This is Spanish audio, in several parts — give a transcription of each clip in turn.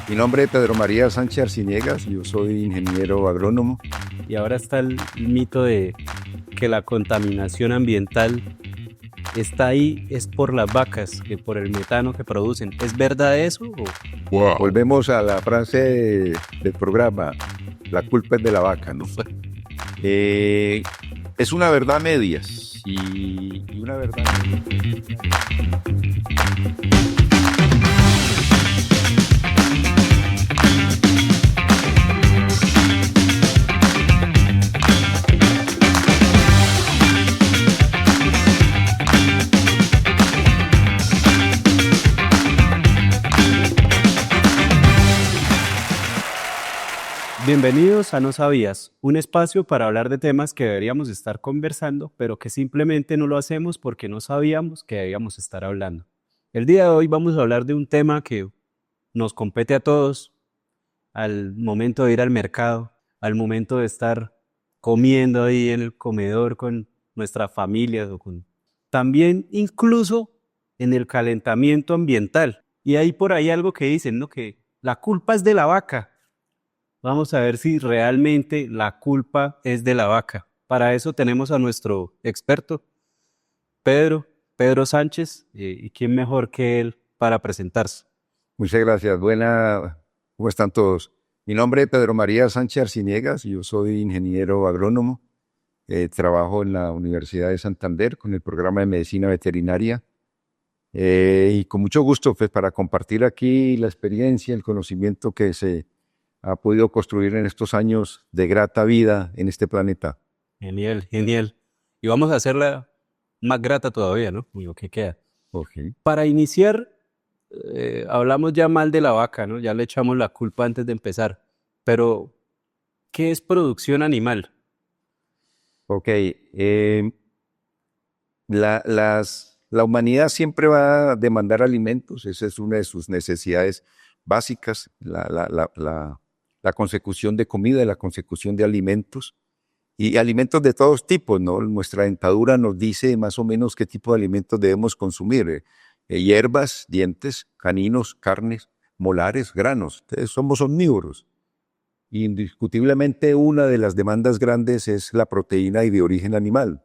Mi nombre es Pedro María Sánchez Arciniegas, yo soy ingeniero agrónomo. Y ahora está el mito de que la contaminación ambiental está ahí es por las vacas, que por el metano que producen. ¿Es verdad eso? Wow. Volvemos a la frase del programa, la culpa es de la vaca, ¿no? Es una verdad a medias y una verdad... Bienvenidos a No Sabías, un espacio para hablar de temas que deberíamos estar conversando, pero que simplemente no lo hacemos porque no sabíamos que debíamos estar hablando. El día de hoy vamos a hablar de un tema que nos compete a todos al momento de ir al mercado, al momento de estar comiendo ahí en el comedor con nuestras familias o con... También incluso en el calentamiento ambiental. Y hay por ahí algo que dicen, ¿no? Que la culpa es de la vaca. Vamos a ver si realmente la culpa es de la vaca. Para eso tenemos a nuestro experto, Pedro Sánchez, y quién mejor que él para presentarse. Muchas gracias. ¿Cómo están todos? Mi nombre es Pedro María Sánchez Arciniegas, yo soy ingeniero agrónomo. Trabajo en la Universidad de Santander con el programa de medicina veterinaria. Y con mucho gusto pues, para compartir aquí la experiencia, el conocimiento que se ha podido construir en estos años de grata vida en este planeta. Genial, genial. Y vamos a hacerla más grata todavía, ¿no? Lo que queda. Okay. Para iniciar, hablamos ya mal de la vaca, ¿no? Ya le echamos la culpa antes de empezar. Pero, ¿qué es producción animal? Ok. La humanidad siempre va a demandar alimentos, esa es una de sus necesidades básicas, la consecución de comida, la consecución de alimentos. Y alimentos de todos tipos, ¿no? Nuestra dentadura nos dice más o menos qué tipo de alimentos debemos consumir. Hierbas, dientes, caninos, carnes, molares, granos. Entonces, somos omnívoros. Indiscutiblemente una de las demandas grandes es la proteína y de origen animal,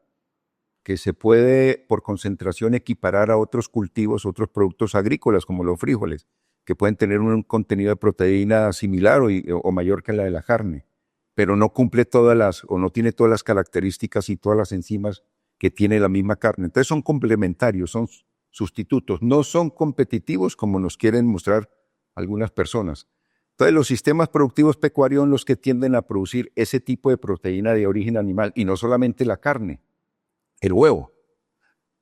que se puede por concentración equiparar a otros cultivos, otros productos agrícolas como los frijoles, que pueden tener un contenido de proteína similar o mayor que la de la carne, pero no cumple o no tiene todas las características y todas las enzimas que tiene la misma carne. Entonces son complementarios, son sustitutos, no son competitivos como nos quieren mostrar algunas personas. Entonces los sistemas productivos pecuarios son los que tienden a producir ese tipo de proteína de origen animal y no solamente la carne, el huevo,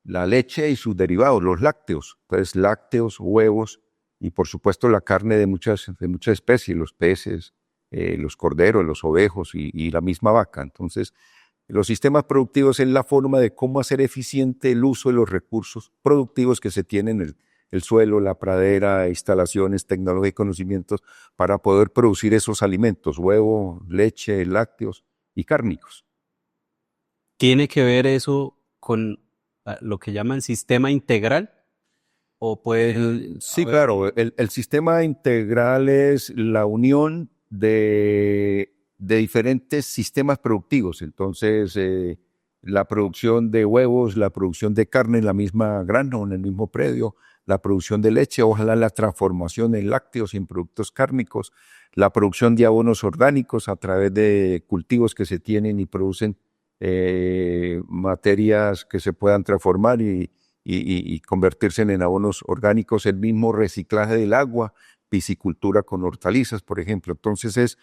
la leche y sus derivados, los lácteos. Entonces lácteos, huevos y por supuesto la carne de muchas especies, los peces, los corderos, los ovejos y la misma vaca. Entonces, los sistemas productivos es la forma de cómo hacer eficiente el uso de los recursos productivos que se tienen en el suelo, la pradera, instalaciones, tecnología y conocimientos para poder producir esos alimentos, huevo, leche, lácteos y cárnicos. ¿Tiene que ver eso con lo que llaman sistema integral? ¿O puede Sí, haber? claro, el sistema integral es la unión de diferentes sistemas productivos. Entonces, la producción de huevos, la producción de carne en la misma granja o en el mismo predio, la producción de leche, ojalá la transformación en lácteos y en productos cárnicos, la producción de abonos orgánicos a través de cultivos que se tienen y producen materias que se puedan transformar y convertirse en abonos orgánicos, el mismo reciclaje del agua, piscicultura con hortalizas, por ejemplo. Entonces es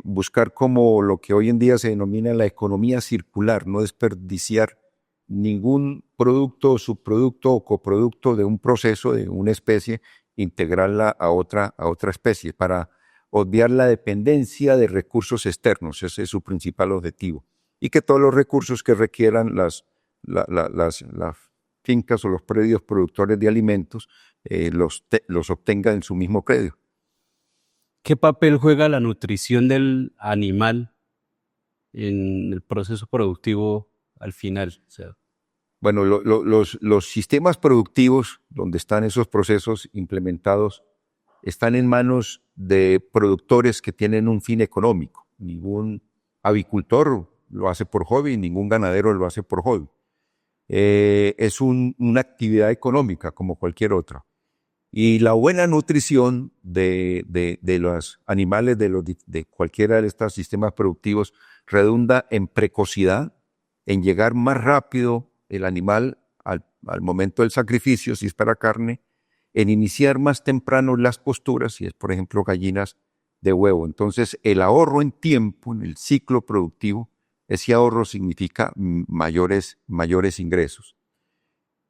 buscar como lo que hoy en día se denomina la economía circular, no desperdiciar ningún producto, subproducto o coproducto de un proceso, de una especie, integrarla a otra especie para obviar la dependencia de recursos externos. Ese es su principal objetivo. Y que todos los recursos que requieran las fincas o los predios productores de alimentos los obtengan en su mismo predio. ¿Qué papel juega la nutrición del animal en el proceso productivo al final? O sea, Bueno, los sistemas productivos donde están esos procesos implementados están en manos de productores que tienen un fin económico. Ningún avicultor lo hace por hobby, ningún ganadero lo hace por hobby. Es una actividad económica como cualquier otra. Y la buena nutrición de los animales, de cualquiera de estos sistemas productivos, redunda en precocidad, en llegar más rápido el animal al momento del sacrificio, si es para carne, en iniciar más temprano las posturas, si es, por ejemplo, gallinas de huevo. Entonces, el ahorro en tiempo, en el ciclo productivo, ese ahorro significa mayores ingresos.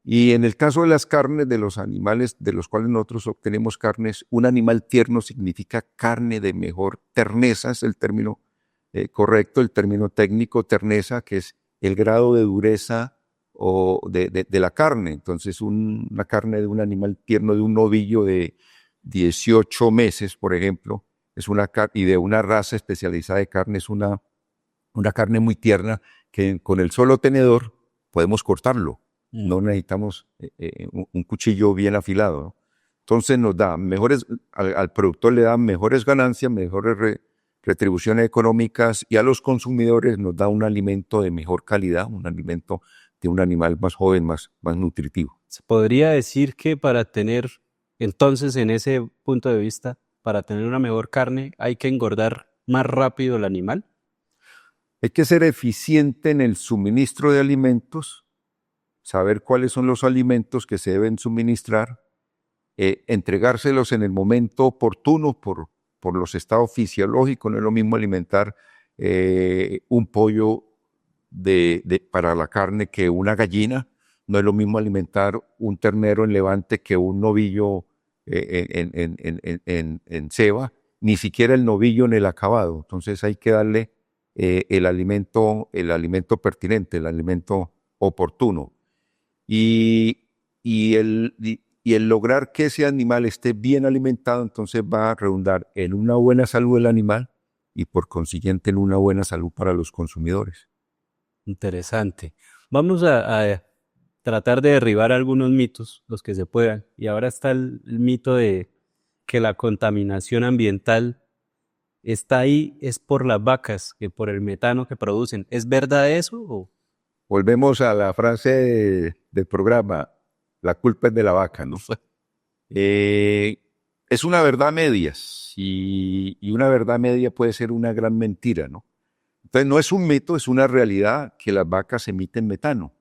Y en el caso de las carnes, de los animales de los cuales nosotros obtenemos carnes, un animal tierno significa carne de mejor terneza, es el término correcto, el término técnico, terneza, que es el grado de dureza de la carne. Entonces, una carne de un animal tierno, de un novillo de 18 meses, por ejemplo, y de una raza especializada de carne, es una carne muy tierna que con el solo tenedor podemos cortarlo. No necesitamos un cuchillo bien afilado, ¿no? Entonces nos da al productor le da mejores ganancias, mejores retribuciones económicas, y a los consumidores nos da un alimento de mejor calidad, un alimento de un animal más joven, más nutritivo. Se podría decir que para tener, entonces en ese punto de vista, para tener una mejor carne hay que engordar más rápido el animal. Hay que ser eficiente en el suministro de alimentos, saber cuáles son los alimentos que se deben suministrar, entregárselos en el momento oportuno por los estados fisiológicos. No es lo mismo alimentar un pollo para la carne que una gallina. No es lo mismo alimentar un ternero en levante que un novillo en ceba, ni siquiera el novillo en el acabado. Entonces hay que darle el alimento pertinente, el alimento oportuno. Y el lograr que ese animal esté bien alimentado, entonces va a redundar en una buena salud del animal y por consiguiente en una buena salud para los consumidores. Interesante. Vamos a tratar de derribar algunos mitos, los que se puedan. Y ahora está el mito de que la contaminación ambiental está ahí, es por las vacas, que por el metano que producen. ¿Es verdad eso? Volvemos a la frase del programa, la culpa es de la vaca, ¿no? Es una verdad a medias, y una verdad media puede ser una gran mentira, ¿no? Entonces no es un mito, es una realidad que las vacas emiten metano.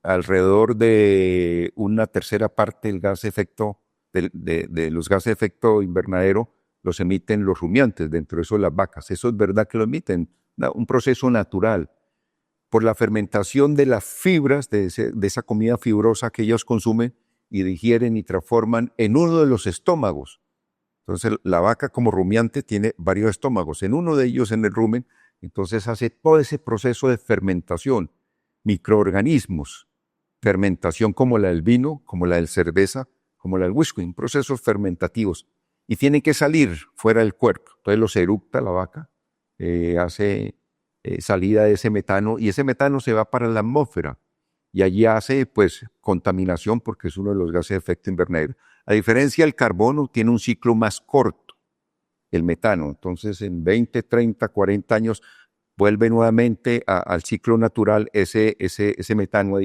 Alrededor de una tercera parte del gas de efecto, de los gases de efecto invernadero los emiten los rumiantes, dentro de eso las vacas. Eso es verdad que lo emiten, un proceso natural, por la fermentación de las fibras de esa comida fibrosa que ellos consumen y digieren y transforman en uno de los estómagos. Entonces la vaca como rumiante tiene varios estómagos, en uno de ellos, en el rumen, entonces hace todo ese proceso de fermentación, microorganismos, fermentación como la del vino, como la del cerveza, como la del whisky, procesos fermentativos, y tienen que salir fuera del cuerpo. Entonces los eructa la vaca, hace salida de ese metano, y ese metano se va para la atmósfera y allí hace pues contaminación, porque es uno de los gases de efecto invernadero. A diferencia del carbono, tiene un ciclo más corto el metano, entonces en 20, 30, 40 años vuelve nuevamente al ciclo natural ese metano,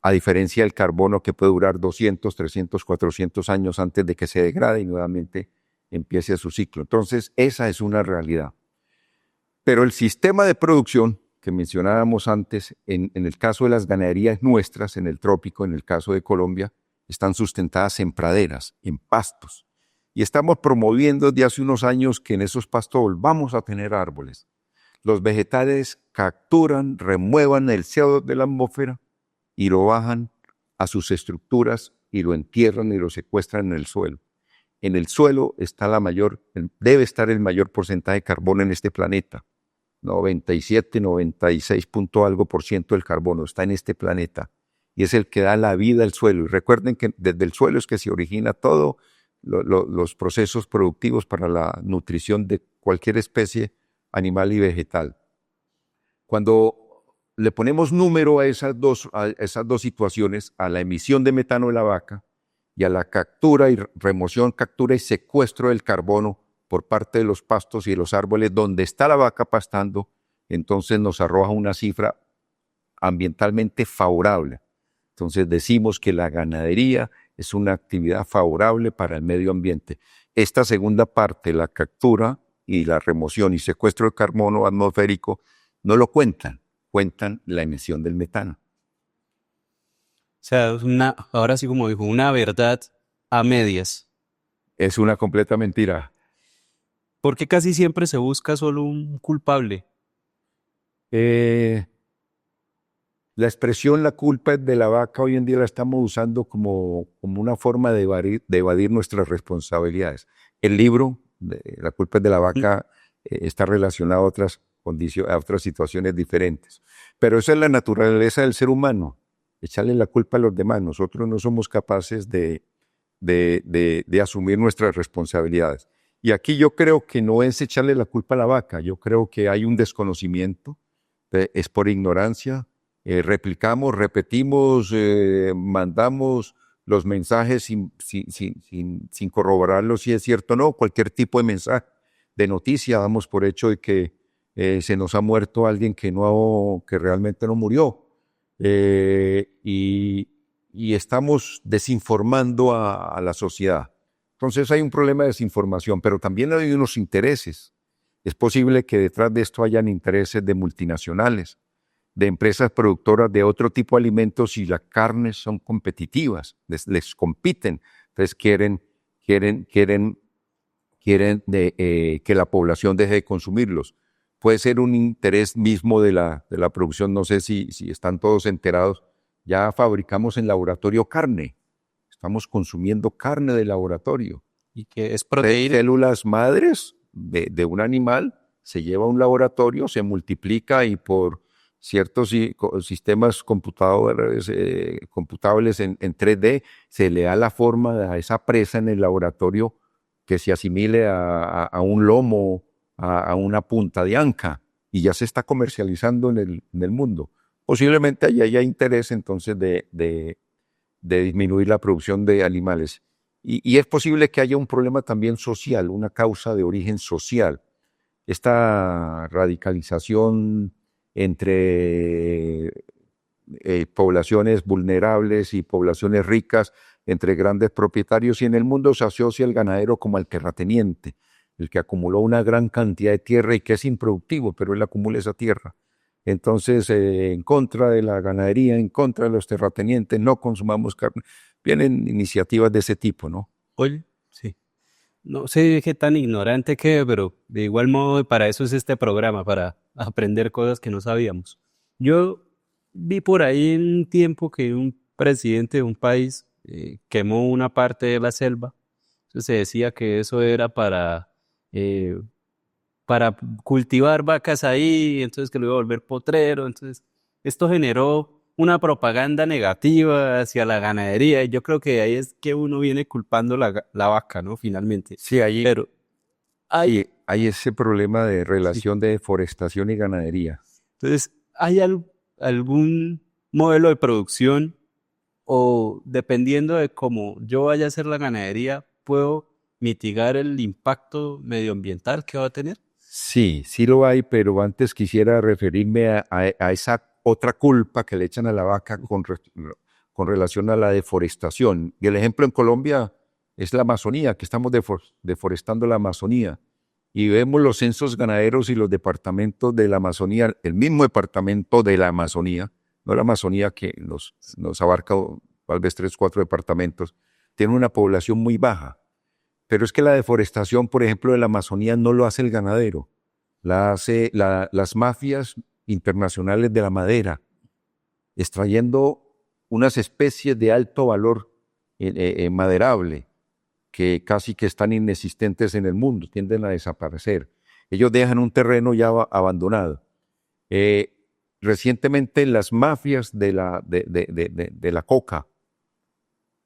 a diferencia del carbono, que puede durar 200, 300, 400 años antes de que se degrade y nuevamente empiece su ciclo. Entonces esa es una realidad. Pero el sistema de producción que mencionábamos antes, en el caso de las ganaderías nuestras, en el trópico, en el caso de Colombia, están sustentadas en praderas, en pastos. Y estamos promoviendo desde hace unos años que en esos pastos volvamos a tener árboles. Los vegetales capturan, remuevan el CO2 de la atmósfera y lo bajan a sus estructuras y lo entierran y lo secuestran en el suelo. En el suelo debe estar el mayor porcentaje de carbono en este planeta. 97, 96 punto algo por ciento del carbono está en este planeta y es el que da la vida al suelo. Y recuerden que desde el suelo es que se origina todo los procesos productivos para la nutrición de cualquier especie animal y vegetal. Cuando le ponemos número a esas dos situaciones, a la emisión de metano de la vaca y a la captura y remoción, captura y secuestro del carbono por parte de los pastos y de los árboles donde está la vaca pastando, entonces nos arroja una cifra ambientalmente favorable. Entonces decimos que la ganadería es una actividad favorable para el medio ambiente. Esta segunda parte, la captura y la remoción y secuestro de carbono atmosférico, no lo cuentan, cuentan la emisión del metano. O sea, ahora sí como dijo, una verdad a medias. Es una completa mentira. Porque casi siempre se busca solo un culpable. La expresión la culpa es de la vaca hoy en día la estamos usando como una forma de evadir nuestras responsabilidades. El libro, La culpa es de la vaca, está relacionado a a otras situaciones diferentes. Pero esa es la naturaleza del ser humano, echarle la culpa a los demás. Nosotros no somos capaces de asumir nuestras responsabilidades. Y aquí yo creo que no es echarle la culpa a la vaca, yo creo que hay un desconocimiento, es por ignorancia. Replicamos, repetimos, mandamos los mensajes sin corroborarlos si es cierto o no. Cualquier tipo de mensaje, de noticia, damos por hecho de que se nos ha muerto alguien que realmente no murió. Y estamos desinformando a la sociedad. Entonces hay un problema de desinformación, pero también hay unos intereses. Es posible que detrás de esto hayan intereses de multinacionales, de empresas productoras de otro tipo de alimentos y las carnes son competitivas, les compiten, entonces quieren que la población deje de consumirlos. Puede ser un interés mismo de la producción, no sé si están todos enterados, ya fabricamos en laboratorio carne, estamos consumiendo carne de laboratorio. Y que es proteína. Células madres de un animal se lleva a un laboratorio, se multiplica y por ciertos sistemas computables en 3D, se le da la forma a esa presa en el laboratorio que se asimile a un lomo, a una punta de anca, y ya se está comercializando en el mundo. Posiblemente allí haya interés entonces de disminuir la producción de animales. Y es posible que haya un problema también social, una causa de origen social. Esta radicalización entre poblaciones vulnerables y poblaciones ricas, entre grandes propietarios, y en el mundo se asocia el ganadero como el terrateniente, el que acumuló una gran cantidad de tierra y que es improductivo, pero él acumula esa tierra. Entonces, en contra de la ganadería, en contra de los terratenientes, no consumamos carne. Vienen iniciativas de ese tipo, ¿no? Oye, sí. No sé qué tan ignorante que, pero de igual modo para eso es este programa, para aprender cosas que no sabíamos. Yo vi por ahí en un tiempo que un presidente de un país quemó una parte de la selva. Entonces se decía que eso era eh, para cultivar vacas ahí, entonces que lo iba a volver potrero. Entonces esto generó una propaganda negativa hacia la ganadería y yo creo que ahí es que uno viene culpando la vaca, ¿no? Finalmente. Sí, Pero hay, hay ese problema de sí. relación de deforestación y ganadería. Entonces, ¿hay algún modelo de producción o dependiendo de cómo yo vaya a hacer la ganadería, puedo mitigar el impacto medioambiental que va a tener? Sí, sí lo hay, pero antes quisiera referirme a esa otra culpa que le echan a la vaca con relación a la deforestación. Y el ejemplo en Colombia es la Amazonía, que estamos deforestando la Amazonía. Y vemos los censos ganaderos y los departamentos de la Amazonía, el mismo departamento de la Amazonía, no la Amazonía que nos abarca tal vez 3, 4 departamentos, tiene una población muy baja. Pero es que la deforestación, por ejemplo, de la Amazonía no lo hace el ganadero, la hace las mafias internacionales de la madera, extrayendo unas especies de alto valor maderable que casi que están inexistentes en el mundo, tienden a desaparecer. Ellos dejan un terreno ya abandonado. Recientemente las mafias de la coca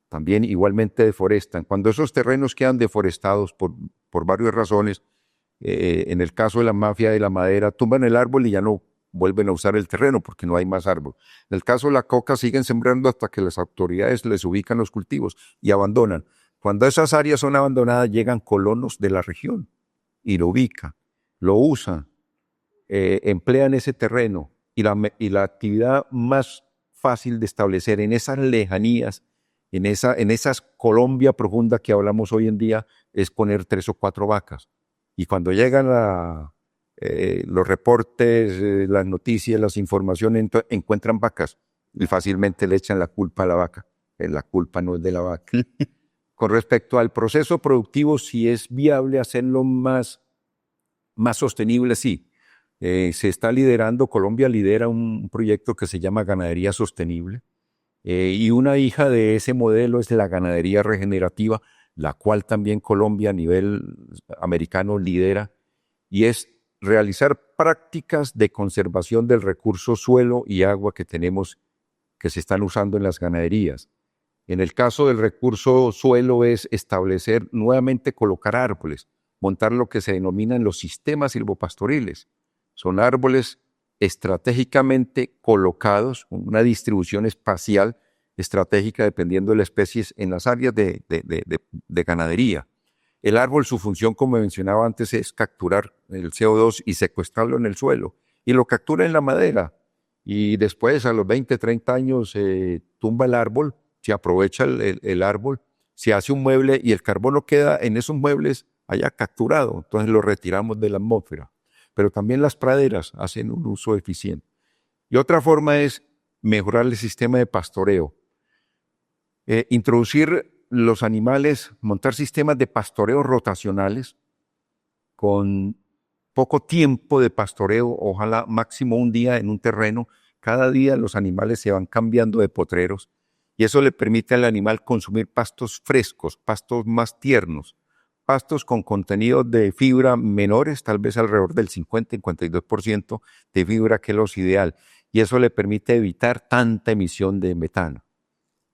también igualmente deforestan. Cuando esos terrenos quedan deforestados por varias razones, en el caso de la mafia de la madera, tumban el árbol y ya no vuelven a usar el terreno porque no hay más árbol. En el caso de la coca siguen sembrando hasta que las autoridades les ubican los cultivos y abandonan. Cuando esas áreas son abandonadas llegan colonos de la región y lo ubican, lo usan, emplean ese terreno y la actividad más fácil de establecer en esas lejanías, en esas Colombia profunda que hablamos hoy en día, es poner 3 o 4 vacas. Y cuando llegan los reportes, las noticias, las informaciones, encuentran vacas y fácilmente le echan la culpa a la vaca. La culpa no es de la vaca. Con respecto al proceso productivo, si es viable hacerlo más sostenible, sí. Se está liderando, Colombia lidera un proyecto que se llama Ganadería Sostenible, y una hija de ese modelo es la ganadería regenerativa, la cual también Colombia a nivel americano lidera, y es realizar prácticas de conservación del recurso suelo y agua que tenemos, que se están usando en las ganaderías. En el caso del recurso suelo es establecer, nuevamente colocar árboles, montar lo que se denominan los sistemas silvopastoriles. Son árboles estratégicamente colocados, una distribución espacial estratégica dependiendo de las especies en las áreas de ganadería. El árbol, su función, como mencionaba antes, es capturar el CO2 y secuestrarlo en el suelo. Y lo captura en la madera. Y después, a los 20, 30 años, tumba el árbol, se aprovecha el árbol, se hace un mueble y el carbono queda en esos muebles allá capturado. Entonces lo retiramos de la atmósfera. Pero también las praderas hacen un uso eficiente. Y otra forma es mejorar el sistema de pastoreo. Introducir los animales, montar sistemas de pastoreo rotacionales con poco tiempo de pastoreo, ojalá máximo un día en un terreno. Cada día los animales se van cambiando de potreros y eso le permite al animal consumir pastos frescos, pastos más tiernos, pastos con contenidos de fibra menores, tal vez alrededor del 50-52% de fibra, que es lo ideal, y eso le permite evitar tanta emisión de metano.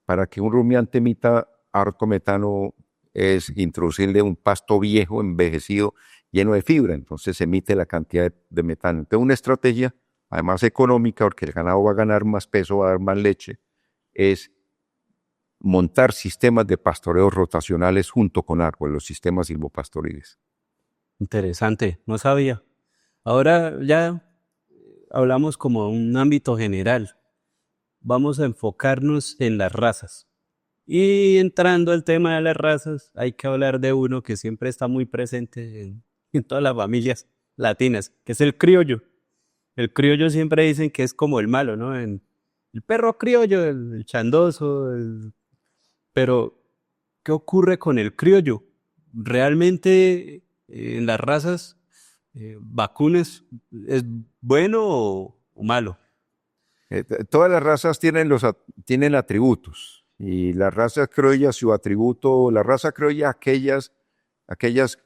Para que un rumiante emita harto metano es introducirle un pasto viejo, envejecido, lleno de fibra, entonces emite la cantidad de metano. Entonces una estrategia, además económica, porque el ganado va a ganar más peso, va a dar más leche, es montar sistemas de pastoreo rotacionales junto con árboles, los sistemas silvopastoriles. Interesante, no sabía. Ahora ya hablamos como un ámbito general. Vamos a enfocarnos en las razas. Y entrando al tema de las razas, hay que hablar de uno que siempre está muy presente en todas las familias latinas, que es el criollo. El criollo siempre dicen que es como el malo, ¿no? El perro criollo, el chandoso, pero ¿qué ocurre con el criollo? ¿Realmente en las razas vacunas es bueno o malo? Todas las razas tienen atributos, y las razas criollas, su atributo, la raza criolla, aquellas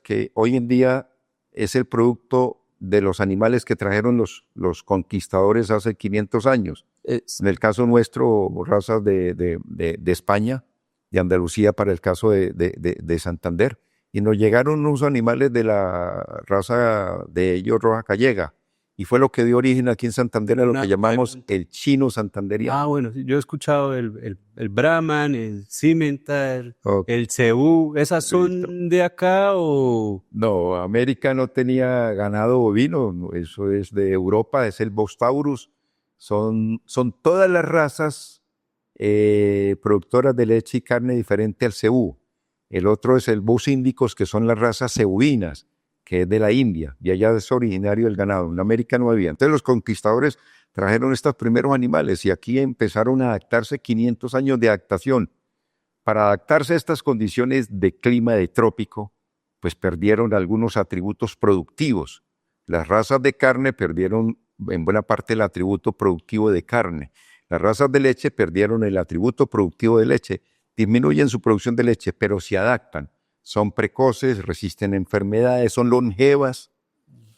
que hoy en día es el producto de los animales que trajeron los conquistadores hace 500 años. En el caso nuestro, razas de España, de Andalucía, para el caso de Santander. Y nos llegaron unos animales de la raza de ellos, roja gallega. Y fue lo que dio origen aquí en Santander a lo que llamamos el chino santanderiano. Ah, bueno, sí, yo he escuchado el Brahman, el Simmental, Okay. el Cebú. ¿Esas son Listo. de acá o...? No, América no tenía ganado bovino, no, eso es de Europa, es el Bos taurus. Son todas las razas productoras de leche y carne diferente al cebú. El otro es el Bos indicus, que son las razas cebuinas, que es de la India, y allá es originario el ganado. En América no había. Entonces los conquistadores trajeron estos primeros animales y aquí empezaron a adaptarse, 500 años de adaptación. Para adaptarse a estas condiciones de clima de trópico, pues perdieron algunos atributos productivos. Las razas de carne perdieron en buena parte el atributo productivo de carne. Las razas de leche perdieron el atributo productivo de leche, disminuyen su producción de leche, pero se adaptan. Son precoces, resisten enfermedades, son longevas.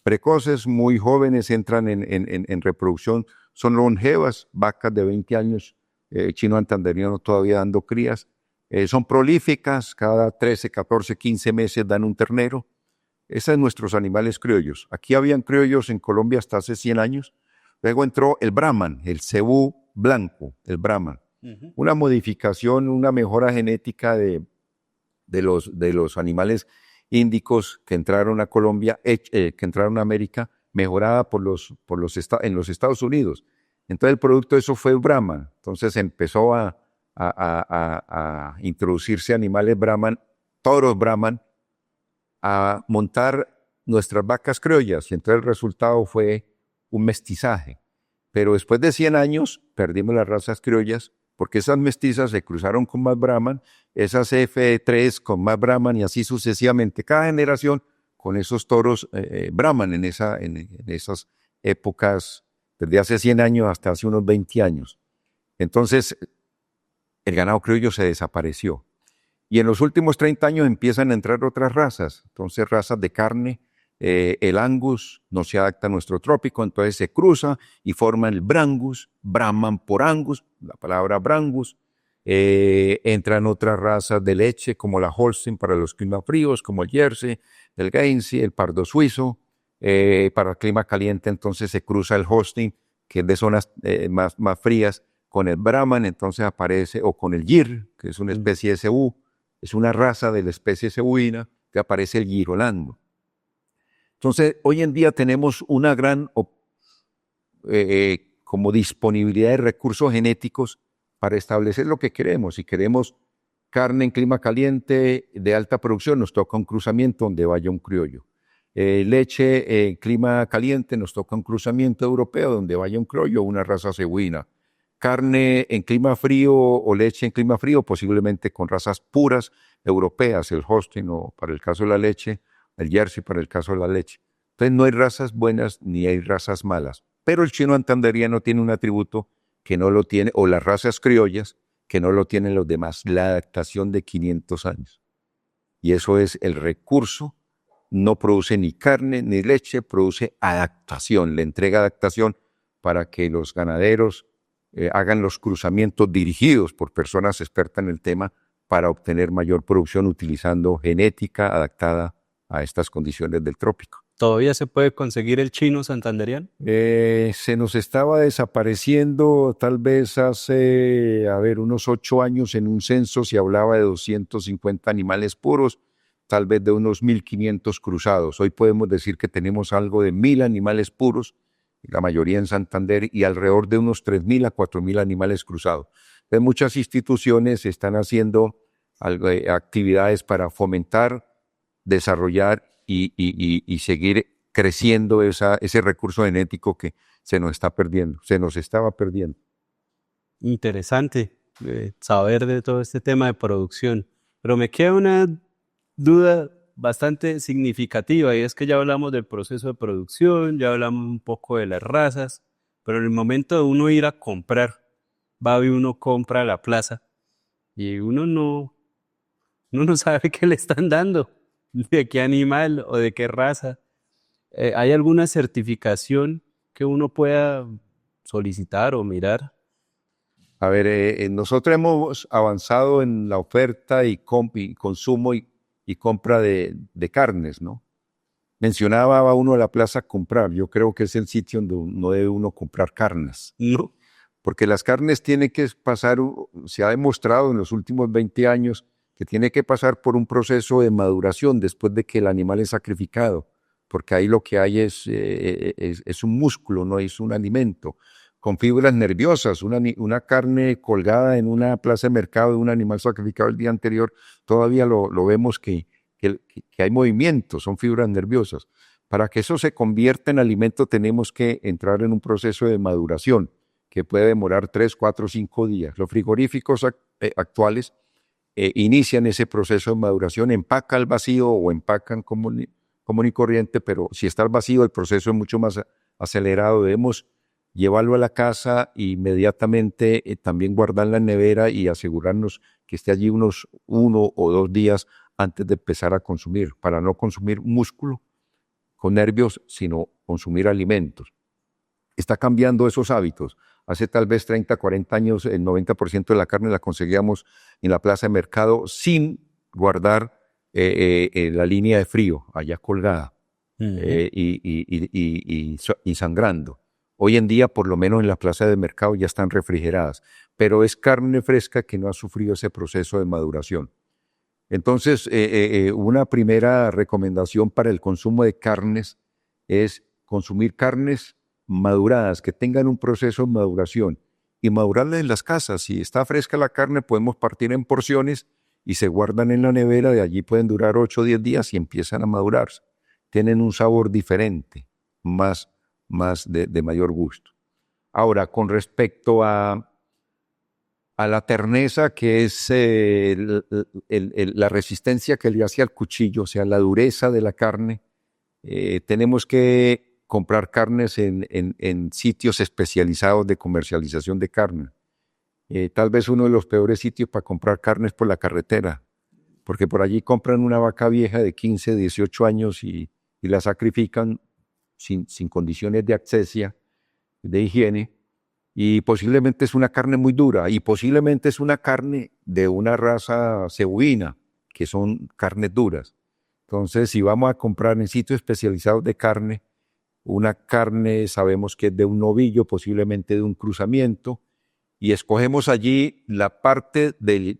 Precoces, muy jóvenes, entran en reproducción, son longevas, vacas de 20 años, chino santanderiano todavía dando crías. Son prolíficas, cada 13, 14, 15 meses dan un ternero. Esos son nuestros animales criollos. Aquí habían criollos en Colombia hasta hace 100 años, Luego entró el Brahman, el cebú blanco, el Brahman. Una modificación, una mejora genética de los animales índicos que entraron a Colombia, que entraron a América, mejorada en los Estados Unidos. Entonces el producto de eso fue Brahman. Entonces empezó a introducirse animales Brahman, toros Brahman, a montar nuestras vacas criollas. Y entonces el resultado fue un mestizaje. Pero después de 100 años perdimos las razas criollas porque esas mestizas se cruzaron con más Brahman, esas F3 con más Brahman y así sucesivamente. Cada generación con esos toros Brahman en esas épocas, desde hace 100 años hasta hace unos 20 años. Entonces, el ganado criollo se desapareció. Y en los últimos 30 años empiezan a entrar otras razas. Entonces, razas de carne, el Angus no se adapta a nuestro trópico, entonces se cruza y forma el Brangus, Brahman por Angus, la palabra Brangus. Entran otras razas de leche como la Holstein para los climas fríos, como el Jersey, el Guernsey, el pardo suizo. Para el clima caliente entonces se cruza el Holstein, que es de zonas más frías, con el Brahman, entonces aparece, o con el Gir, que es una especie de cebú, es una raza de la especie cebuina, que aparece el Girolando. Entonces, hoy en día tenemos una gran como disponibilidad de recursos genéticos para establecer lo que queremos. Si queremos carne en clima caliente de alta producción, nos toca un cruzamiento donde vaya un criollo. Leche en clima caliente, nos toca un cruzamiento europeo donde vaya un criollo o una raza cebuina. Carne en clima frío o leche en clima frío, posiblemente con razas puras europeas, el Holstein o para el caso de la leche, el Jersey para el caso de la leche. Entonces no hay razas buenas ni hay razas malas. Pero el chino santandereano tiene un atributo que no lo tiene, o las razas criollas que no lo tienen los demás, la adaptación de 500 años. Y eso es el recurso, no produce ni carne ni leche, produce adaptación, le entrega adaptación para que los ganaderos hagan los cruzamientos dirigidos por personas expertas en el tema para obtener mayor producción utilizando genética adaptada a estas condiciones del trópico. ¿Todavía se puede conseguir el chino santandereano? Se nos estaba desapareciendo tal vez hace, unos 8 años en un censo se hablaba de 250 animales puros, tal vez de unos 1.500 cruzados. Hoy podemos decir que tenemos algo de 1.000 animales puros, la mayoría en Santander, y alrededor de unos 3.000 a 4.000 animales cruzados. Entonces, muchas instituciones están haciendo actividades para fomentar, desarrollar y seguir creciendo ese recurso genético que se nos estaba perdiendo. Interesante saber de todo este tema de producción, pero me queda una duda bastante significativa y es que ya hablamos del proceso de producción, ya hablamos un poco de las razas, pero en el momento de uno ir a comprar, va y uno compra a la plaza y uno no sabe qué le están dando, de qué animal o de qué raza. ¿Hay alguna certificación que uno pueda solicitar o mirar? A ver, nosotros hemos avanzado en la oferta y consumo y compra de carnes, ¿no? Mencionaba uno la plaza comprar. Yo creo que es el sitio donde no debe uno comprar carnes. No. Porque las carnes tienen que pasar, se ha demostrado en los últimos 20 años, que tiene que pasar por un proceso de maduración después de que el animal es sacrificado, porque ahí lo que hay es un músculo, no es un alimento, con fibras nerviosas. Una carne colgada en una plaza de mercado de un animal sacrificado el día anterior, todavía lo vemos que hay movimiento, son fibras nerviosas. Para que eso se convierta en alimento tenemos que entrar en un proceso de maduración que puede demorar 3, 4, 5 días. Los frigoríficos actuales inician ese proceso de maduración, empacan al vacío o empacan común y corriente, pero si está al vacío el proceso es mucho más acelerado. Debemos llevarlo a la casa e inmediatamente también guardarla en la nevera y asegurarnos que esté allí unos 1 o 2 días antes de empezar a consumir, para no consumir músculo con nervios, sino consumir alimentos. Está cambiando esos hábitos. Hace tal vez 30, 40 años el 90% de la carne la conseguíamos en la plaza de mercado sin guardar la línea de frío allá colgada y sangrando. Hoy en día, por lo menos en la plaza de mercado, ya están refrigeradas, pero es carne fresca que no ha sufrido ese proceso de maduración. Entonces, una primera recomendación para el consumo de carnes es consumir carnes maduradas, que tengan un proceso de maduración y madurarla en las casas. Si está fresca la carne, podemos partir en porciones y se guardan en la nevera, de allí pueden durar 8 o 10 días y empiezan a madurarse. Tienen un sabor diferente, más de mayor gusto. Ahora, con respecto a la terneza, que es la resistencia que le hace al cuchillo, o sea, la dureza de la carne, tenemos que comprar carnes en sitios especializados de comercialización de carne. Tal vez uno de los peores sitios para comprar carne es por la carretera, porque por allí compran una vaca vieja de 15, 18 años y la sacrifican sin condiciones de acceso, de higiene, y posiblemente es una carne muy dura, y posiblemente es una carne de una raza cebuina, que son carnes duras. Entonces, si vamos a comprar en sitios especializados de carne, una carne sabemos que es de un novillo, posiblemente de un cruzamiento, y escogemos allí la parte de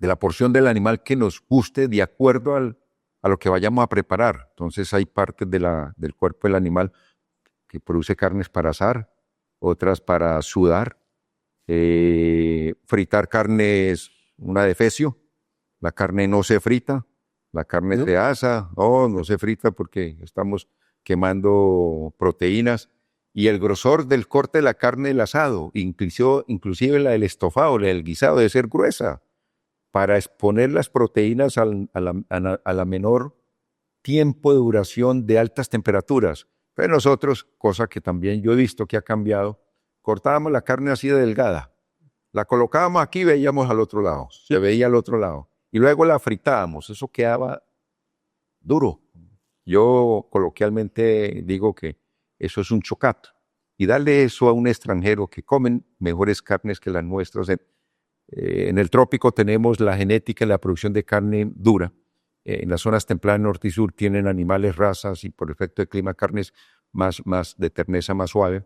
la porción del animal que nos guste de acuerdo a lo que vayamos a preparar. Entonces hay partes del cuerpo del animal que produce carnes para asar, otras para sudar, fritar carnes, una de fecio, la carne no se frita, la carne ¿No? se asa, no se frita porque estamos quemando proteínas, y el grosor del corte de la carne del asado, inclusive la del estofado, la del guisado, debe ser gruesa, para exponer las proteínas a la menor tiempo de duración de altas temperaturas. Pero nosotros, cosa que también yo he visto que ha cambiado, cortábamos la carne así de delgada, la colocábamos aquí y veíamos al otro lado, se veía al otro lado, y luego la fritábamos, eso quedaba duro. Yo coloquialmente digo que eso es un chocato, y darle eso a un extranjero que comen mejores carnes que las nuestras. En el trópico tenemos la genética y la producción de carne dura. En las zonas templadas norte y sur tienen animales, razas y por efecto de clima carnes más de terneza más suave.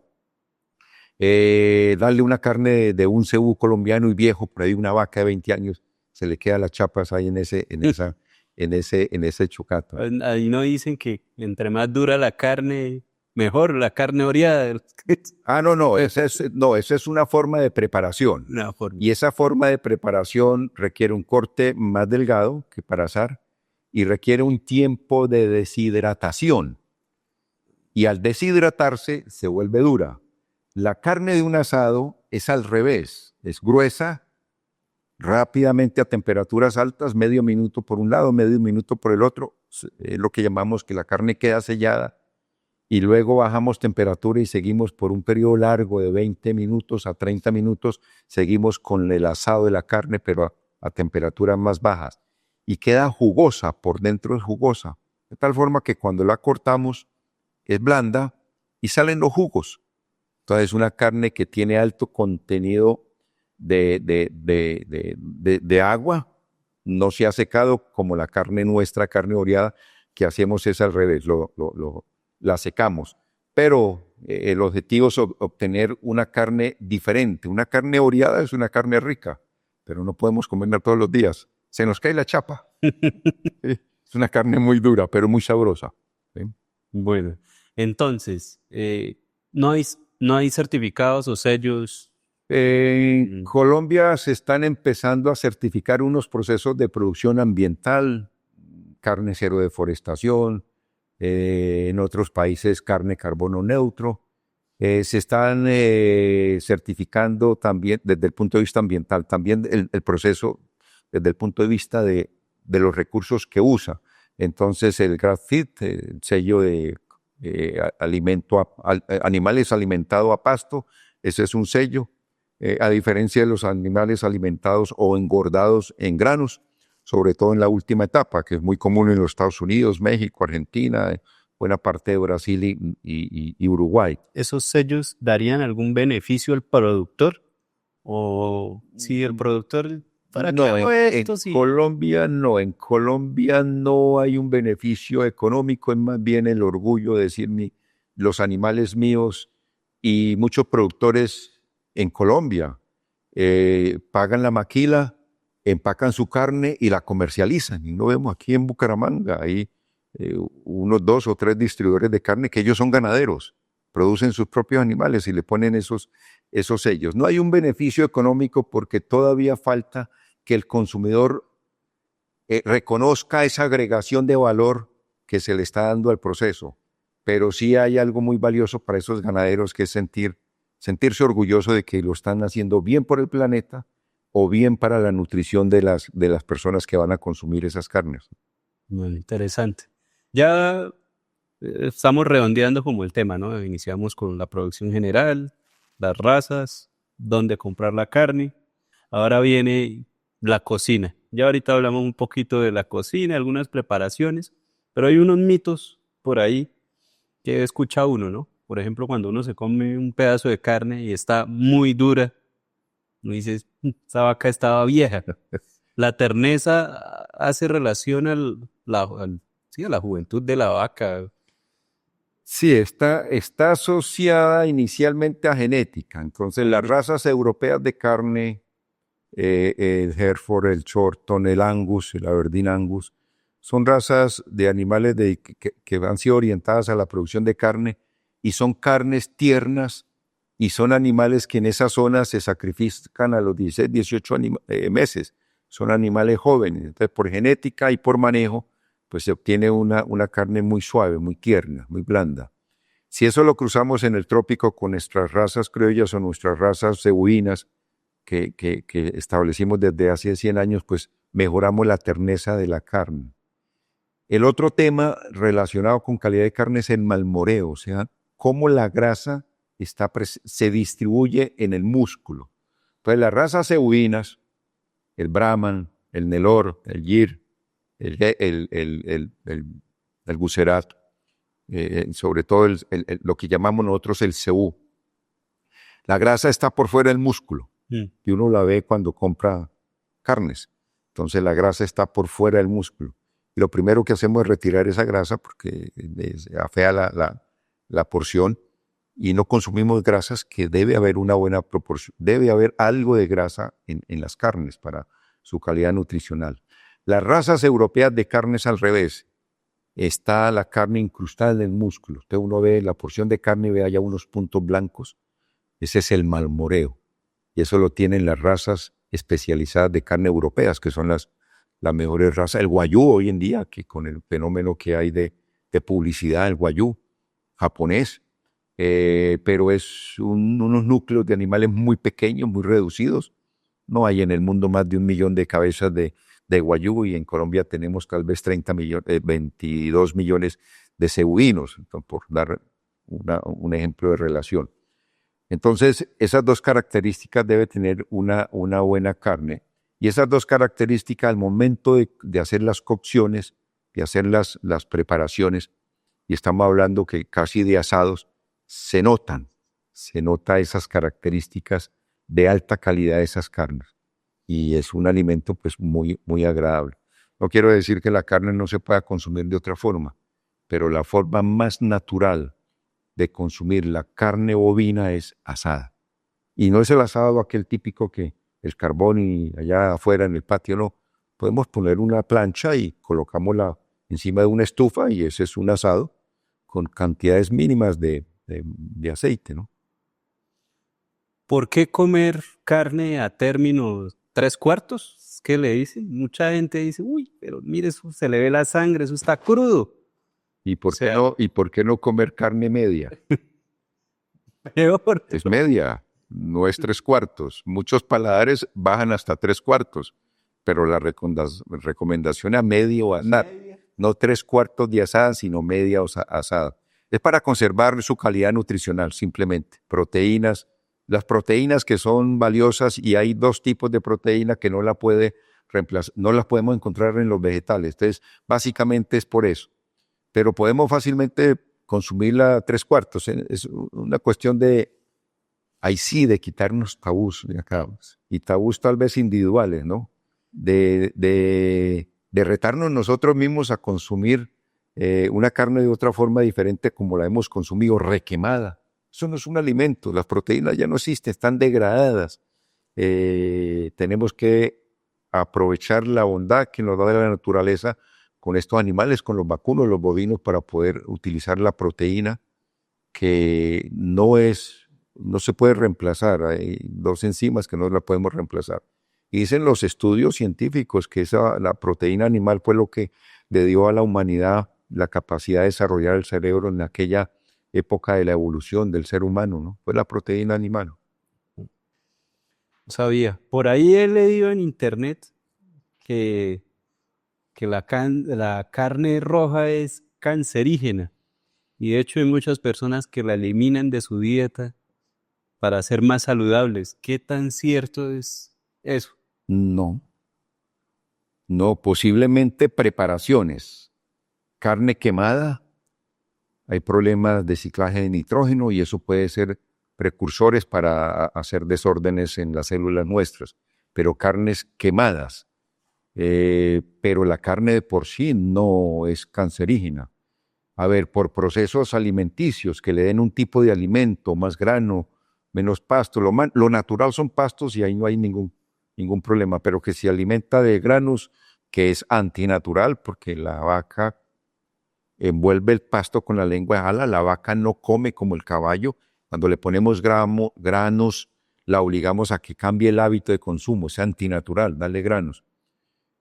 Darle una carne de un cebú colombiano y viejo, por ahí una vaca de 20 años, se le queda las chapas ahí en ese chocato. Ahí no dicen que entre más dura la carne, mejor la carne oreada. No, esa es una forma de preparación. Una forma. Y esa forma de preparación requiere un corte más delgado que para asar y requiere un tiempo de deshidratación. Y al deshidratarse se vuelve dura. La carne de un asado es al revés, es gruesa, rápidamente a temperaturas altas, medio minuto por un lado, medio minuto por el otro, es lo que llamamos que la carne queda sellada, y luego bajamos temperatura y seguimos por un periodo largo de 20 minutos a 30 minutos, seguimos con el asado de la carne, pero a temperaturas más bajas, y queda jugosa, por dentro es jugosa, de tal forma que cuando la cortamos es blanda y salen los jugos. Entonces es una carne que tiene alto contenido de agua, no se ha secado como la carne nuestra, carne oreada, que hacemos es al revés, la secamos. Pero el objetivo es obtener una carne diferente. Una carne oreada es una carne rica, pero no podemos comerla todos los días. Se nos cae la chapa. Es una carne muy dura, pero muy sabrosa. ¿Sí? Bueno, entonces, no hay certificados o sellos. En Colombia se están empezando a certificar unos procesos de producción ambiental, carne cero deforestación, en otros países carne carbono neutro. Se están certificando también desde el punto de vista ambiental, también el proceso desde el punto de vista de los recursos que usa. Entonces el GRAS-FIT, el sello de animales alimentados a pasto, ese es un sello. A diferencia de los animales alimentados o engordados en granos, sobre todo en la última etapa, que es muy común en los Estados Unidos, México, Argentina, buena parte de Brasil y Uruguay. ¿Esos sellos darían algún beneficio al productor? ¿O si el productor, para qué hago esto? En Colombia no hay un beneficio económico, es más bien el orgullo de decir los animales míos y muchos productores en Colombia pagan la maquila, empacan su carne y la comercializan. Y no vemos aquí en Bucaramanga, hay unos 2 o 3 distribuidores de carne que ellos son ganaderos, producen sus propios animales y le ponen esos sellos. No hay un beneficio económico porque todavía falta que el consumidor reconozca esa agregación de valor que se le está dando al proceso, pero sí hay algo muy valioso para esos ganaderos que es sentirse orgulloso de que lo están haciendo bien por el planeta o bien para la nutrición de las personas que van a consumir esas carnes. Bueno, interesante. Ya estamos redondeando como el tema, ¿no? Iniciamos con la producción general, las razas, dónde comprar la carne. Ahora viene la cocina. Ya ahorita hablamos un poquito de la cocina, algunas preparaciones, pero hay unos mitos por ahí que escucha uno, ¿no? Por ejemplo, cuando uno se come un pedazo de carne y está muy dura, uno dice, esa vaca estaba vieja. La terneza hace relación sí, a la juventud de la vaca. Sí, está asociada inicialmente a genética. Entonces, las razas europeas de carne, el Hereford, el Shorton, el Angus, el Aberdeen Angus, son razas de animales que han sido orientadas a la producción de carne y son carnes tiernas y son animales que en esa zona se sacrifican a los 16, 18 meses. Son animales jóvenes. Entonces, por genética y por manejo, pues se obtiene una carne muy suave, muy tierna, muy blanda. Si eso lo cruzamos en el trópico con nuestras razas criollas o nuestras razas cebuinas que establecimos desde hace 100 años, pues mejoramos la terneza de la carne. El otro tema relacionado con calidad de carne es el malmoreo, o sea, cómo la grasa se distribuye en el músculo. Entonces, las razas cebuinas, el Brahman, el Nelor, el Gir, el Gucerat, sobre todo lo que llamamos nosotros el cebú. La grasa está por fuera del músculo y uno la ve cuando compra carnes. Entonces la grasa está por fuera del músculo. Y lo primero que hacemos es retirar esa grasa porque afea la porción y no consumimos grasas, que debe haber una buena proporción, debe haber algo de grasa en las carnes para su calidad nutricional. Las razas europeas de carnes al revés, está la carne incrustada en el músculo. Usted uno ve la porción de carne y ve allá unos puntos blancos. Ese es el malmoreo. Y eso lo tienen las razas especializadas de carne europeas, que son las mejores razas. El guayú hoy en día, que con el fenómeno que hay de publicidad, el guayú japonés, pero es unos núcleos de animales muy pequeños, muy reducidos. No hay en el mundo más de 1 millón de cabezas de guayú y en Colombia tenemos tal vez 22 millones de cebuinos, por dar un ejemplo de relación. Entonces, esas dos características debe tener una buena carne, y esas dos características al momento de hacer las cocciones, de hacer las preparaciones, y estamos hablando que casi de asados, se nota esas características de alta calidad de esas carnes, y es un alimento pues muy, muy agradable. No quiero decir que la carne no se pueda consumir de otra forma, pero la forma más natural de consumir la carne bovina es asada. Y no es el asado aquel típico que el carbón y allá afuera en el patio, no. Podemos poner una plancha y colocámosla encima de una estufa y ese es un asado con cantidades mínimas de aceite, ¿no? ¿Por qué comer carne a término 3/4? ¿Qué le dicen? Mucha gente dice, uy, pero mire, eso se le ve la sangre, eso está crudo. ¿Y por qué no comer carne media? Peor. Es media, no es 3/4. Muchos paladares bajan hasta 3/4, pero la recomendación a medio asar, no 3/4 de asada, sino media asada. Es para conservar su calidad nutricional, simplemente. Proteínas, las proteínas que son valiosas, y hay 2 tipos de proteína que no las podemos encontrar en los vegetales. Entonces, básicamente es por eso. Pero podemos fácilmente consumirla 3/4. Es una cuestión ahí sí, de quitarnos tabús de acá, y tabús tal vez individuales, ¿no? De retarnos nosotros mismos a consumir una carne de otra forma diferente como la hemos consumido, requemada. Eso no es un alimento, las proteínas ya no existen, están degradadas. Tenemos que aprovechar la bondad que nos da la naturaleza con estos animales, con los vacunos, los bovinos, para poder utilizar la proteína que no se puede reemplazar. Hay dos enzimas que no la podemos reemplazar. Y dicen los estudios científicos que la proteína animal fue lo que le dio a la humanidad la capacidad de desarrollar el cerebro en aquella época de la evolución del ser humano, ¿no? Fue la proteína animal. Sabía. Por ahí he leído en internet que la carne roja es cancerígena. Y de hecho hay muchas personas que la eliminan de su dieta para ser más saludables. ¿Qué tan cierto es eso? No, posiblemente preparaciones. Carne quemada, hay problemas de ciclaje de nitrógeno y eso puede ser precursores para hacer desórdenes en las células nuestras, pero carnes quemadas. Pero la carne de por sí no es cancerígena. A ver, por procesos alimenticios que le den un tipo de alimento, más grano, menos pasto, lo natural son pastos y ahí no hay ningún problema, pero que se alimenta de granos, que es antinatural, porque la vaca envuelve el pasto con la lengua de ala, la vaca no come como el caballo. Cuando le ponemos granos, la obligamos a que cambie el hábito de consumo, es antinatural, darle granos.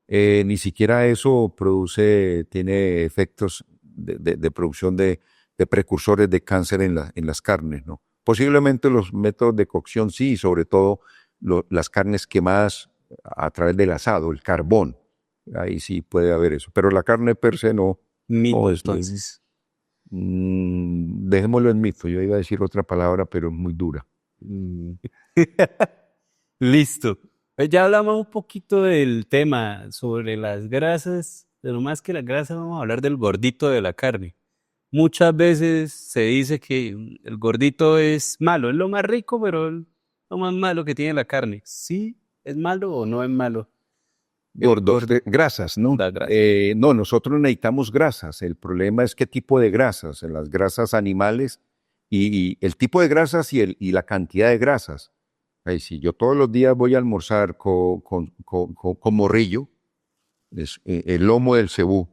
Ni siquiera eso tiene efectos de producción de precursores de cáncer en las carnes, ¿no? Posiblemente los métodos de cocción sí, y sobre todo las carnes quemadas a través del asado, el carbón, ahí sí puede haber eso, pero la carne per se no. Mito, Entonces. Dejémoslo en mito, yo iba a decir otra palabra, pero es muy dura. Listo. Pues ya hablamos un poquito del tema sobre las grasas, pero más que las grasas vamos a hablar del gordito de la carne. Muchas veces se dice que el gordito es malo, es lo más rico, pero es lo más malo que tiene la carne. ¿Sí es malo o no es malo? Grasas, ¿no? No, nosotros necesitamos grasas. El problema es qué tipo de grasas, las grasas animales y el tipo de grasas y la cantidad de grasas. Si yo todos los días voy a almorzar con morrillo, el lomo del cebú,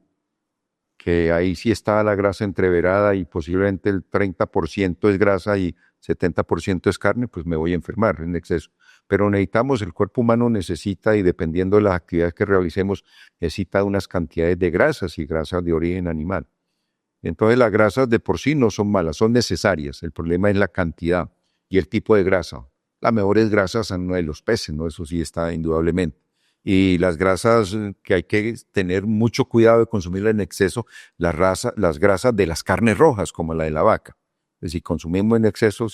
que ahí sí está la grasa entreverada y posiblemente el 30% es grasa y 70% es carne, pues me voy a enfermar en exceso. Pero el cuerpo humano necesita, y dependiendo de las actividades que realicemos, necesita unas cantidades de grasas y grasas de origen animal. Entonces las grasas de por sí no son malas, son necesarias. El problema es la cantidad y el tipo de grasa. Las mejores grasas son de los peces, ¿no? Eso sí está indudablemente. Y las grasas que hay que tener mucho cuidado de consumir en exceso, las grasas de las carnes rojas, como la de la vaca. Si consumimos en exceso,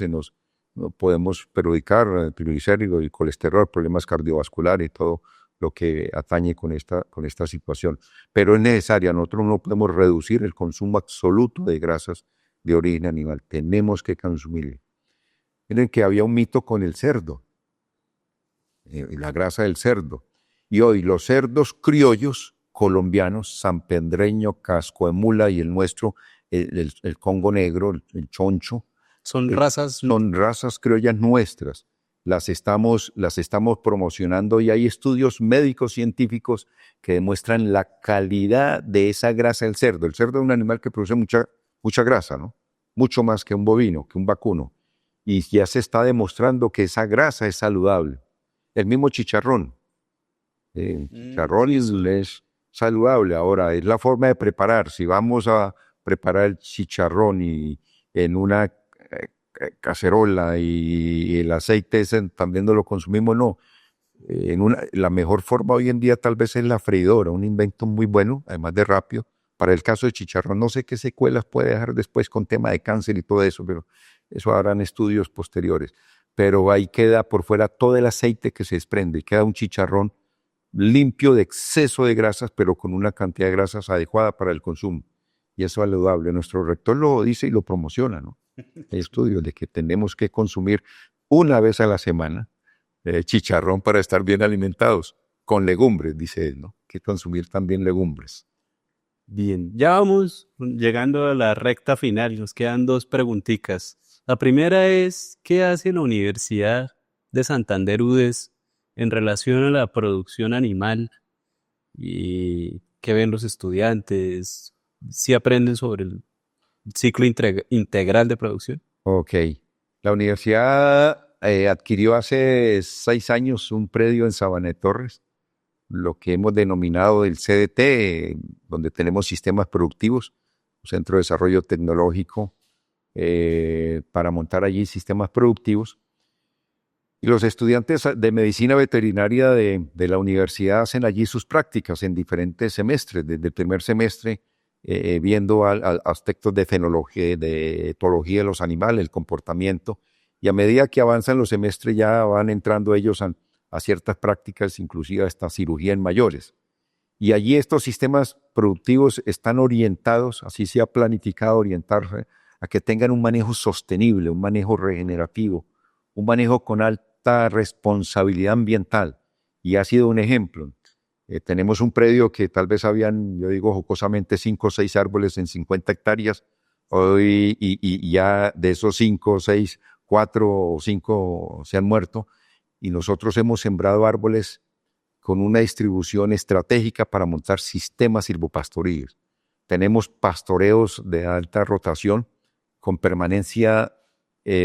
podemos perjudicar el triglicéridos y colesterol, problemas cardiovasculares y todo lo que atañe con esta situación. Pero es necesaria, nosotros no podemos reducir el consumo absoluto de grasas de origen animal, tenemos que consumir. Miren que había un mito con el cerdo, la grasa del cerdo. Y hoy los cerdos criollos colombianos, sanpedreño, casco de mula y el nuestro, el Congo negro, el choncho, son razas criollas nuestras. Las estamos promocionando y hay estudios médicos científicos que demuestran la calidad de esa grasa del cerdo. El cerdo es un animal que produce mucha grasa, ¿no? Mucho más que un bovino, que un vacuno. Y ya se está demostrando que esa grasa es saludable. El mismo chicharrón. Chicharrón es saludable. Ahora, es la forma de preparar. Si vamos a preparar el chicharrón y en una cacerola y el aceite ese también no lo consumimos, no. La mejor forma hoy en día tal vez es la freidora, un invento muy bueno, además de rápido. Para el caso de chicharrón, no sé qué secuelas puede dejar después con tema de cáncer y todo eso, pero eso harán estudios posteriores. Pero ahí queda por fuera todo el aceite que se desprende, queda un chicharrón limpio de exceso de grasas, pero con una cantidad de grasas adecuada para el consumo. Y eso es saludable. Nuestro rector lo dice y lo promociona, ¿no? Hay estudios de que tenemos que consumir una vez a la semana chicharrón para estar bien alimentados, con legumbres, dice él, ¿no? Que consumir también legumbres. Bien, ya vamos llegando a la recta final. Nos quedan dos preguntitas. La primera es, ¿qué hace la Universidad de Santander UDES en relación a la producción animal y qué ven los estudiantes? ¿Si aprenden sobre el ciclo integral de producción? Ok. La universidad adquirió hace 6 años un predio en Sabana de Torres, lo que hemos denominado el CDT, donde tenemos sistemas productivos, un centro de desarrollo tecnológico para montar allí sistemas productivos. Y los estudiantes de medicina veterinaria de la universidad hacen allí sus prácticas en diferentes semestres, desde el primer semestre viendo aspectos de fenología, de etología de los animales, el comportamiento, y a medida que avanzan los semestres ya van entrando ellos a ciertas prácticas, inclusive hasta cirugía en mayores. Y allí estos sistemas productivos están orientados, así se ha planificado orientarse, a que tengan un manejo sostenible, un manejo regenerativo, un manejo con alta responsabilidad ambiental. Y ha sido un ejemplo. Tenemos un predio que tal vez habían, yo digo jocosamente, 5 o 6 árboles en 50 hectáreas. Hoy y ya de esos 5 o 6, 4 o 5 se han muerto. Y nosotros hemos sembrado árboles con una distribución estratégica para montar sistemas silvopastoriles. Tenemos pastoreos de alta rotación con permanencia,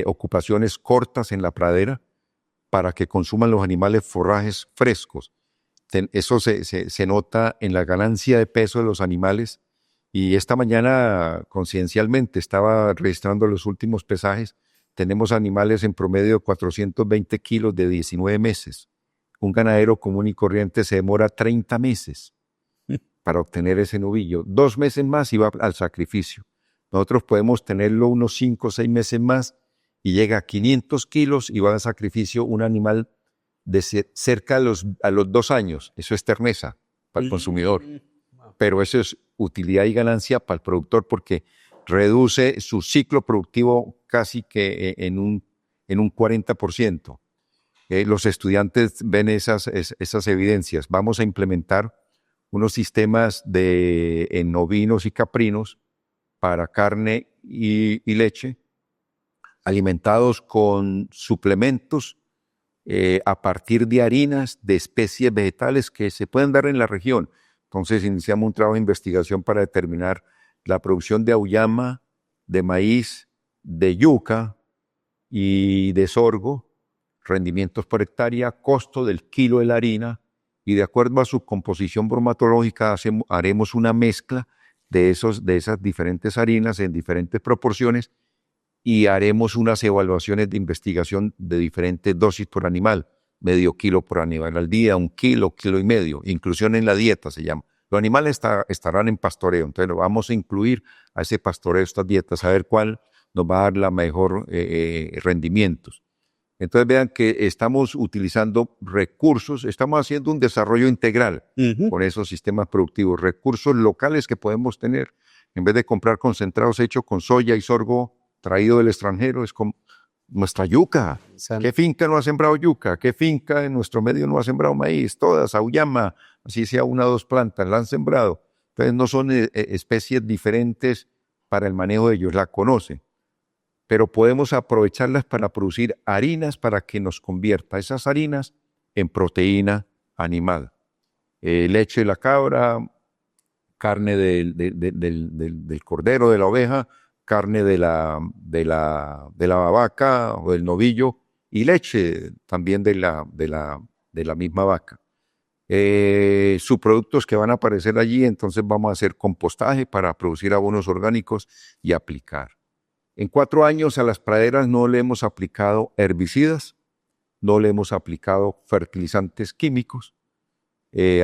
ocupaciones cortas en la pradera para que consuman los animales forrajes frescos. Eso se nota en la ganancia de peso de los animales. Y esta mañana, conciencialmente, estaba registrando los últimos pesajes. Tenemos animales en promedio de 420 kilos de 19 meses. Un ganadero común y corriente se demora 30 meses para obtener ese novillo. 2 meses más y va al sacrificio. Nosotros podemos tenerlo unos 5 o 6 meses más y llega a 500 kilos y va al sacrificio un animal de cerca a los 2 años. Eso es terneza para el consumidor. Pero eso es utilidad y ganancia para el productor porque reduce su ciclo productivo casi que en un 40%. Los estudiantes ven esas evidencias. Vamos a implementar unos sistemas en ovinos y caprinos para carne y leche, alimentados con suplementos a partir de harinas de especies vegetales que se pueden dar en la región. Entonces iniciamos un trabajo de investigación para determinar la producción de auyama, de maíz, de yuca y de sorgo, rendimientos por hectárea, costo del kilo de la harina, y de acuerdo a su composición bromatológica haremos una mezcla de esas diferentes harinas en diferentes proporciones y haremos unas evaluaciones de investigación de diferentes dosis por animal, medio kilo por animal al día, 1 kilo, kilo y medio, inclusión en la dieta se llama. Los animales estarán en pastoreo, entonces vamos a incluir a ese pastoreo estas dietas, a ver cuál nos va a dar la mejor rendimientos. Entonces vean que estamos utilizando recursos, estamos haciendo un desarrollo integral con esos sistemas productivos, recursos locales que podemos tener, en vez de comprar concentrados hechos con soya y sorgo traído del extranjero, es como nuestra yuca. ¿Qué finca no ha sembrado yuca? ¿Qué finca en nuestro medio no ha sembrado maíz? Todas, auyama, así sea 1 o 2 plantas, la han sembrado. Entonces no son especies diferentes para el manejo de ellos, la conocen. Pero podemos aprovecharlas para producir harinas para que nos convierta esas harinas en proteína animal. Leche de la cabra, carne del cordero, de la oveja, carne de la vaca o del novillo y leche también de la misma vaca. Subproductos que van a aparecer allí, entonces vamos a hacer compostaje para producir abonos orgánicos y aplicar. En 4 años a las praderas no le hemos aplicado herbicidas, no le hemos aplicado fertilizantes químicos.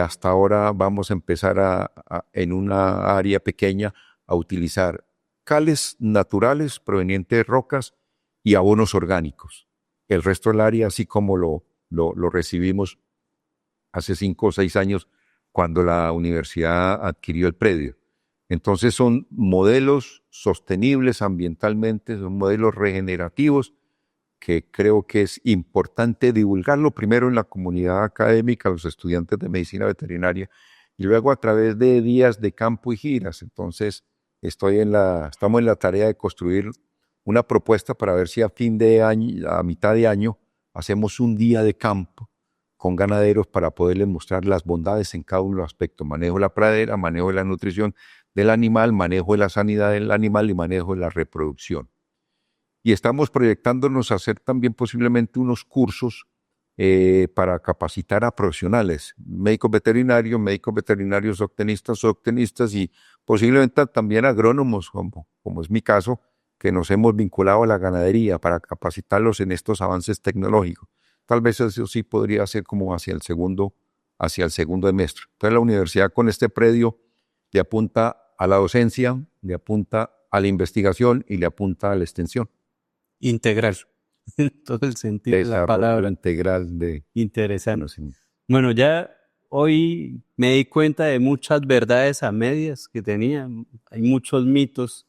Hasta ahora vamos a empezar en una área pequeña a utilizar cales naturales provenientes de rocas y abonos orgánicos. El resto del área, así como lo recibimos hace 5 o 6 años cuando la universidad adquirió el predio. Entonces son modelos sostenibles ambientalmente, son modelos regenerativos que creo que es importante divulgarlo primero en la comunidad académica, los estudiantes de medicina veterinaria, y luego a través de días de campo y giras. Entonces, estamos en la tarea de construir una propuesta para ver si a fin de año, a mitad de año, hacemos un día de campo con ganaderos para poderles mostrar las bondades en cada uno de los aspectos: manejo de la pradera, manejo de la nutrición del animal, manejo de la sanidad del animal y manejo de la reproducción. Y estamos proyectándonos a hacer también posiblemente unos cursos para capacitar a profesionales, médicos veterinarios, zootecnistas y posiblemente también agrónomos, como es mi caso, que nos hemos vinculado a la ganadería para capacitarlos en estos avances tecnológicos. Tal vez eso sí podría ser como hacia el segundo semestre. Entonces la universidad con este predio le apunta a la docencia, le apunta a la investigación y le apunta a la extensión. Integral, en todo el sentido de la palabra. Integral de Interesante. conocimiento. Bueno, ya hoy me di cuenta de muchas verdades a medias que tenía. Hay muchos mitos,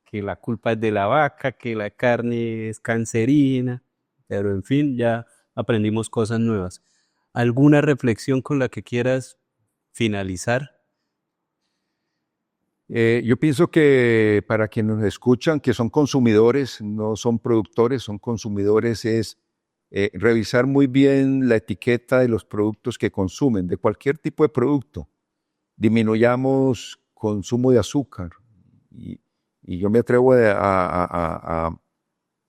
que la culpa es de la vaca, que la carne es cancerígena, pero en fin, ya aprendimos cosas nuevas. ¿Alguna reflexión con la que quieras finalizar? Yo pienso que para quienes nos escuchan, que son consumidores, no son productores, son consumidores, es revisar muy bien la etiqueta de los productos que consumen, de cualquier tipo de producto. Disminuyamos consumo de azúcar y yo me atrevo a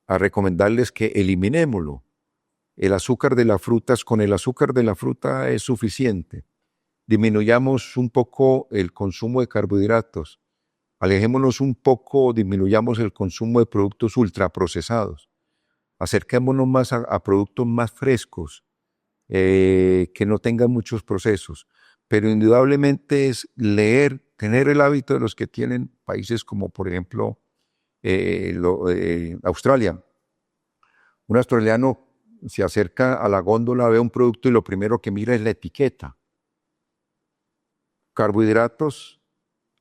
recomendarles que eliminémoslo. El azúcar de las frutas, con el azúcar de la fruta es suficiente. Disminuyamos un poco el consumo de carbohidratos, alejémonos un poco, disminuyamos el consumo de productos ultraprocesados, acerquémonos más a productos más frescos, que no tengan muchos procesos, pero indudablemente es leer, tener el hábito de los que tienen países como por ejemplo Australia. Un australiano se acerca a la góndola, ve un producto y lo primero que mira es la etiqueta. Carbohidratos,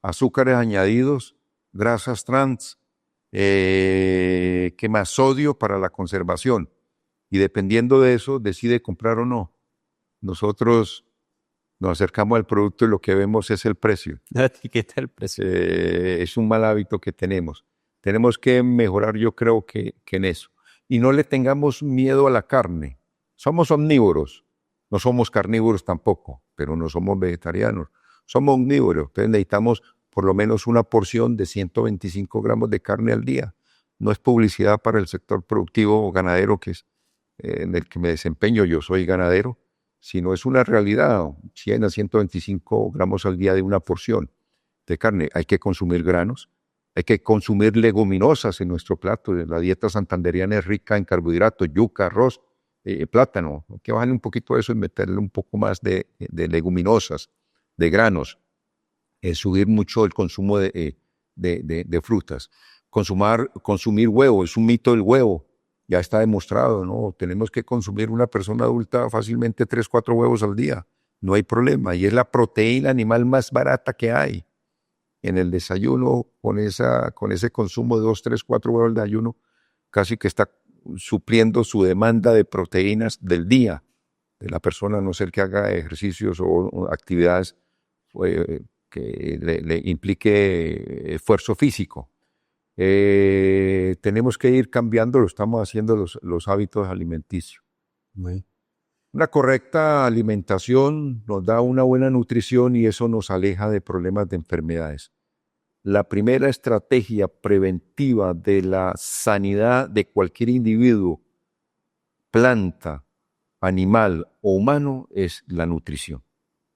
azúcares añadidos, grasas trans, ¿qué más? Sodio para la conservación. Y dependiendo de eso, decide comprar o no. Nosotros nos acercamos al producto y lo que vemos es el precio. La etiqueta del precio. Es un mal hábito que tenemos. Tenemos que mejorar, yo creo que en eso. Y no le tengamos miedo a la carne. Somos omnívoros. No somos carnívoros tampoco, pero no somos vegetarianos. Somos omnívoros, entonces necesitamos por lo menos una porción de 125 gramos de carne al día. No es publicidad para el sector productivo o ganadero que es en el que me desempeño, yo soy ganadero, sino es una realidad, 100 a 125 gramos al día de una porción de carne. Hay que consumir granos, hay que consumir leguminosas en nuestro plato. La dieta santandereana es rica en carbohidratos, yuca, arroz, plátano. Hay que bajarle un poquito de eso y meterle un poco más de leguminosas, de granos, subir mucho el consumo de frutas. Consumir huevo, es un mito el huevo, ya está demostrado, ¿no? Tenemos que consumir una persona adulta fácilmente 3, 4 huevos al día, no hay problema, y es la proteína animal más barata que hay. En el desayuno, con ese consumo de 2, 3, 4 huevos al desayuno, casi que está supliendo su demanda de proteínas del día de la persona, a no ser que haga ejercicios o actividades que le implique esfuerzo físico. Tenemos que ir cambiando, lo estamos haciendo, los hábitos alimenticios. Bueno. Una correcta alimentación nos da una buena nutrición y eso nos aleja de problemas de enfermedades. La primera estrategia preventiva de la sanidad de cualquier individuo, planta, animal o humano, es la nutrición.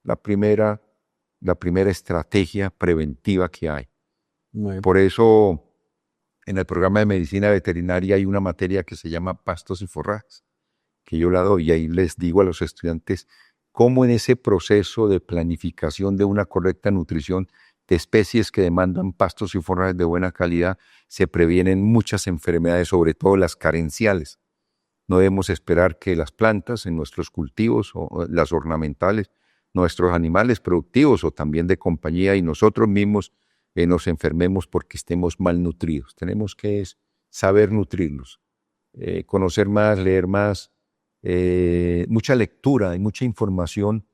La primera estrategia preventiva que hay. Bueno. Por eso, en el programa de medicina veterinaria hay una materia que se llama pastos y forrajes, que yo la doy, y ahí les digo a los estudiantes cómo en ese proceso de planificación de una correcta nutrición de especies que demandan pastos y forrajes de buena calidad, se previenen muchas enfermedades, sobre todo las carenciales. No debemos esperar que las plantas en nuestros cultivos o las ornamentales, nuestros animales productivos o también de compañía y nosotros mismos nos enfermemos porque estemos malnutridos. Tenemos que saber nutrirlos, conocer más, leer más, mucha lectura y mucha información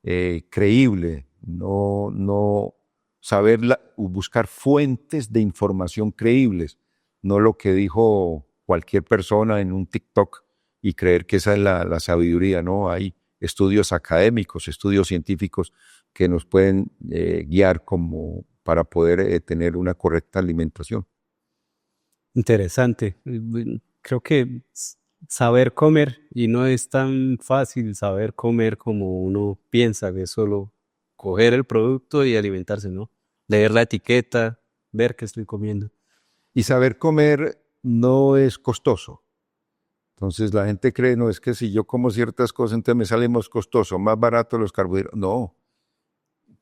creíble no saber buscar fuentes de información creíbles, no lo que dijo cualquier persona en un TikTok y creer que esa es la sabiduría, ¿no? Hay estudios académicos, estudios científicos que nos pueden guiar como para poder tener una correcta alimentación. Interesante. Creo que saber comer, y no es tan fácil saber comer como uno piensa, que es solo coger el producto y alimentarse, ¿no? Leer la etiqueta, ver qué estoy comiendo. Y saber comer no es costoso. Entonces la gente cree, no, es que si yo como ciertas cosas, entonces me sale más costoso, más barato los carbohidratos. No.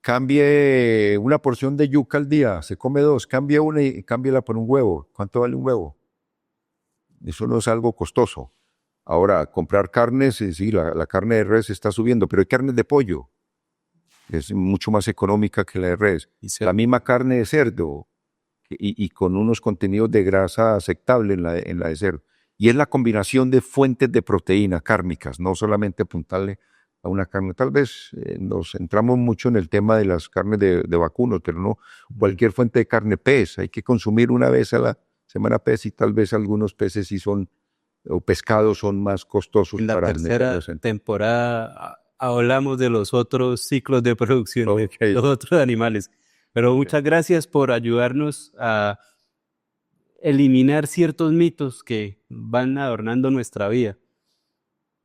Cambie una porción de yuca al día, se come 2, cambie una y cámbiela por un huevo. ¿Cuánto vale un huevo? Eso no es algo costoso. Ahora, comprar carnes, sí, la carne de res está subiendo, pero hay carne de pollo, que es mucho más económica que la de res. La misma carne de cerdo y con unos contenidos de grasa aceptable en la de cerdo. Y es la combinación de fuentes de proteína kármicas, no solamente apuntarle a una carne. Tal vez nos centramos mucho en el tema de las carnes de vacuno, pero no cualquier fuente de carne, pez. Hay que consumir una vez a la semana pez y tal vez algunos peces sí son, o pescados son más costosos En la para tercera temporada hablamos de los otros ciclos de producción, de los otros animales. Pero muchas gracias por ayudarnos a eliminar ciertos mitos que van adornando nuestra vida.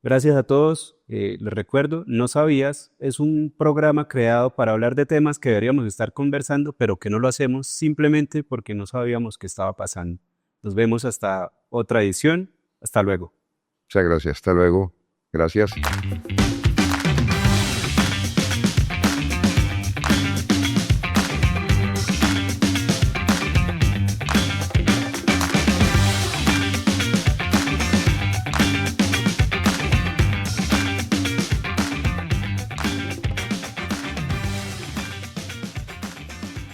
Gracias a todos. Les recuerdo, No Sabías es un programa creado para hablar de temas que deberíamos estar conversando, pero que no lo hacemos simplemente porque no sabíamos qué estaba pasando. Nos vemos hasta otra edición. Hasta luego. Muchas gracias. Hasta luego. Gracias.